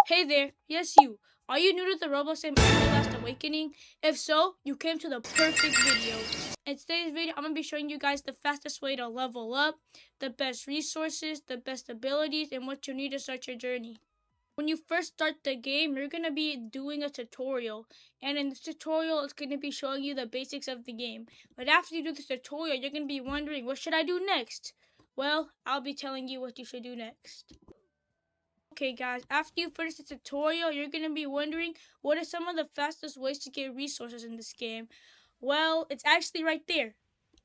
Hey there, yes you. Are you new to the Roblox game Anime Last Awakening? If so, you came to the perfect video. In today's video, I'm going to be showing you guys the fastest way to level up, the best resources, the best abilities, and what you need to start your journey. When you first start the game, you're going to be doing a tutorial, and in this tutorial, it's going to be showing you the basics of the game. But after you do this tutorial, you're going to be wondering, what should I do next? Well, I'll be telling you what you should do next. Okay guys, after you finish the tutorial, you're going to be wondering what are some of the fastest ways to get resources in this game. Well, it's actually right there.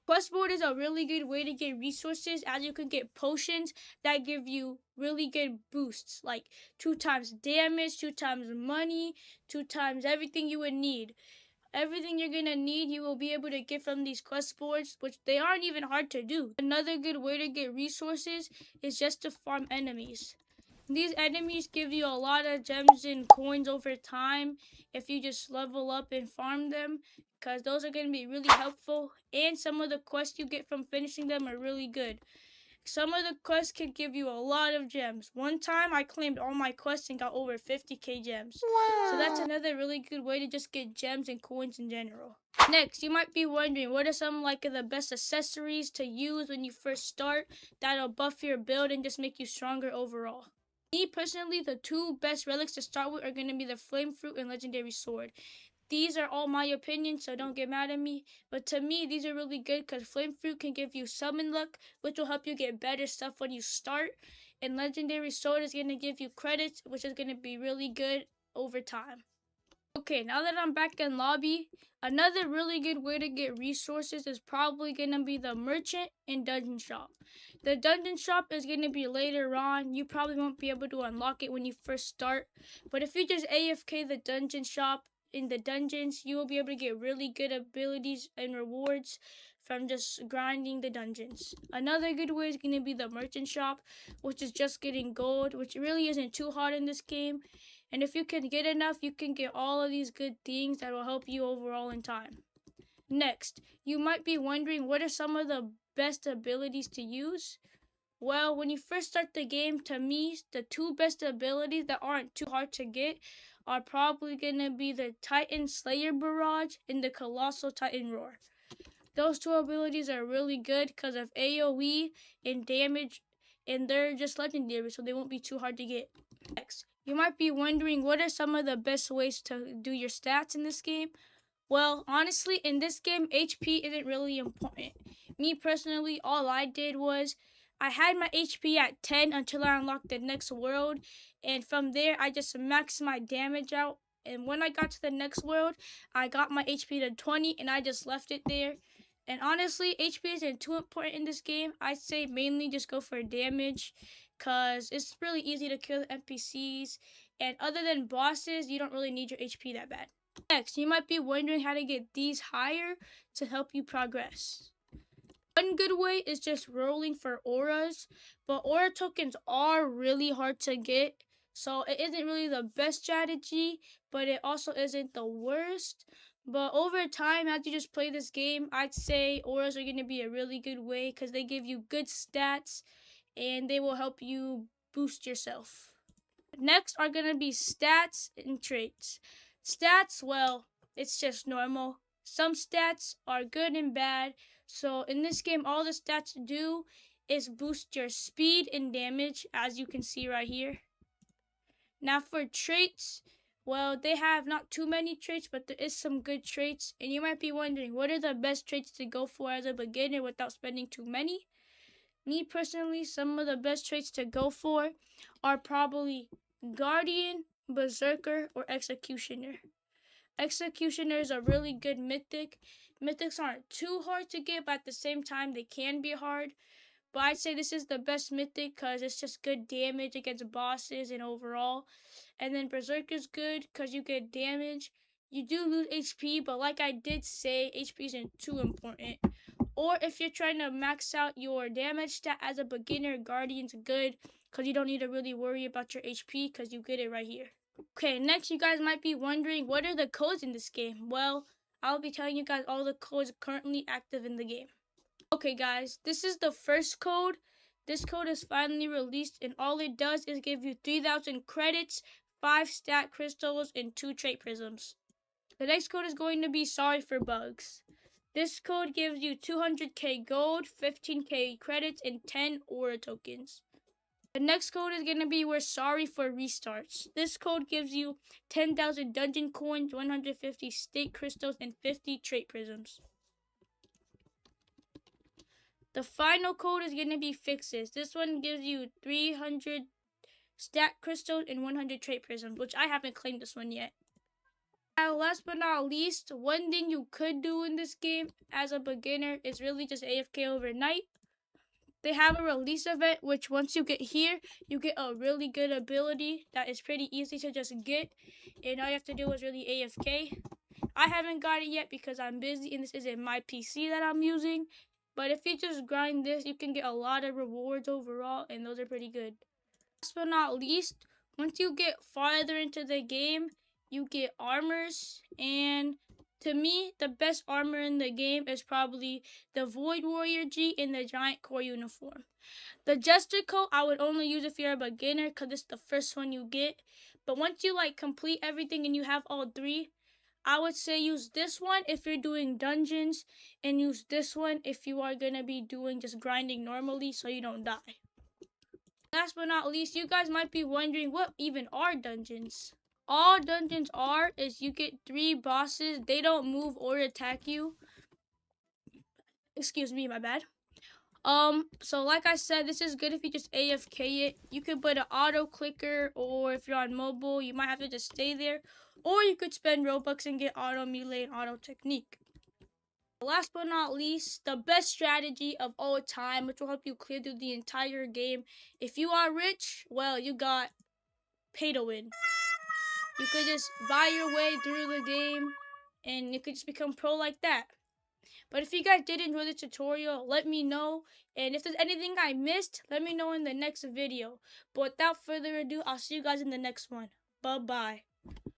Quest board is a really good way to get resources, as you can get potions that give you really good boosts, like 2 times damage, 2 times money, 2 times everything you would need. Everything you're going to need, you will be able to get from these quest boards, which they aren't even hard to do. Another good way to get resources is just to farm enemies. These enemies give you a lot of gems and coins over time if you just level up and farm them, because those are going to be really helpful, and some of the quests you get from finishing them are really good. Some of the quests can give you a lot of gems. One time I claimed all my quests and got over 50k gems. Wow. So that's another really good way to just get gems and coins in general. Next, you might be wondering, what are some of the best accessories to use when you first start that'll buff your build and just make you stronger overall? Me personally, the 2 best relics to start with are going to be the Flame Fruit and Legendary Sword. These are all my opinions, so don't get mad at me. But to me, these are really good because Flame Fruit can give you summon luck, which will help you get better stuff when you start. And Legendary Sword is going to give you credits, which is going to be really good over time. Okay, now that I'm back in lobby, another really good way to get resources is probably going to be the merchant and dungeon shop. The dungeon shop is going to be later on. You probably won't be able to unlock it when you first start. But if you just AFK the dungeon shop in the dungeons, you will be able to get really good abilities and rewards from just grinding the dungeons. Another good way is going to be the merchant shop, which is just getting gold, which really isn't too hard in this game. And if you can get enough, you can get all of these good things that will help you overall in time. Next, you might be wondering, what are some of the best abilities to use? Well, when you first start the game, to me, the 2 best abilities that aren't too hard to get are probably going to be the Titan Slayer Barrage and the Colossal Titan Roar. Those 2 abilities are really good because of AoE and damage, and they're just legendary, so they won't be too hard to get. Next, you might be wondering, what are some of the best ways to do your stats in this game? Well, honestly, in this game, HP isn't really important. Me personally, all I did was I had my HP at 10 until I unlocked the next world, and from there, I just maxed my damage out. And when I got to the next world, I got my HP to 20, and I just left it there. And honestly, HP isn't too important in this game. I'd say mainly just go for damage, because it's really easy to kill NPCs. And other than bosses, you don't really need your HP that bad. Next, you might be wondering how to get these higher to help you progress. One good way is just rolling for auras, but aura tokens are really hard to get, so it isn't really the best strategy, but it also isn't the worst. But over time, as you just play this game, I'd say auras are going to be a really good way because they give you good stats and they will help you boost yourself. Next are going to be stats and traits. Stats, well, it's just normal. Some stats are good and bad. So in this game, all the stats do is boost your speed and damage, as you can see right here. Now for traits, well, they have not too many traits, but there is some good traits. And you might be wondering, what are the best traits to go for as a beginner without spending too many? Me personally, some of the best traits to go for are probably Guardian, Berserker, or Executioner. Executioner is a really good mythic. Mythics aren't too hard to get, but at the same time, they can be hard. But I'd say this is the best mythic because it's just good damage against bosses and overall. And then Berserker's good because you get damage. You do lose HP, but like I did say, HP isn't too important. Or if you're trying to max out your damage stat as a beginner, Guardian's good because you don't need to really worry about your HP because you get it right here. Okay, next you guys might be wondering, what are the codes in this game? Well, I'll be telling you guys all the codes currently active in the game. Okay guys, this is the first code. This code is finally released and all it does is give you 3,000 credits, 5 stat crystals, and 2 trait prisms. The next code is going to be Sorry for Bugs. This code gives you 200k gold, 15k credits, and 10 aura tokens. The next code is going to be We're Sorry for Restarts. This code gives you 10,000 dungeon coins, 150 state crystals, and 50 trait prisms. The final code is going to be Fixes. This one gives you 300 stat crystals and 100 trait prisms, which I haven't claimed this one yet. Now, last but not least, one thing you could do in this game as a beginner is really just AFK overnight. They have a release event, which once you get here, you get a really good ability that is pretty easy to just get. And all you have to do is really AFK. I haven't got it yet because I'm busy and this isn't my PC that I'm using. But if you just grind this, you can get a lot of rewards overall, and those are pretty good. Last but not least, once you get farther into the game, you get armors, and to me, the best armor in the game is probably the Void Warrior G in the Giant Core uniform. The Jester coat, I would only use if you're a beginner because it's the first one you get. But once you complete everything and you have all 3, I would say use this one if you're doing dungeons, and use this one if you are going to be doing just grinding normally so you don't die. Last but not least, you guys might be wondering what even are dungeons. All dungeons is you get 3 bosses. They don't move or attack you. Excuse me, my bad. So like I said, this is good if you just AFK it. You could put an auto clicker, or if you're on mobile, you might have to just stay there. Or you could spend Robux and get auto melee and auto technique. Last but not least, the best strategy of all time, which will help you clear through the entire game. If you are rich, well, you got pay to win. You could just buy your way through the game, and you could just become pro like that. But if you guys did enjoy the tutorial, let me know. And if there's anything I missed, let me know in the next video. But without further ado, I'll see you guys in the next one. Bye-bye.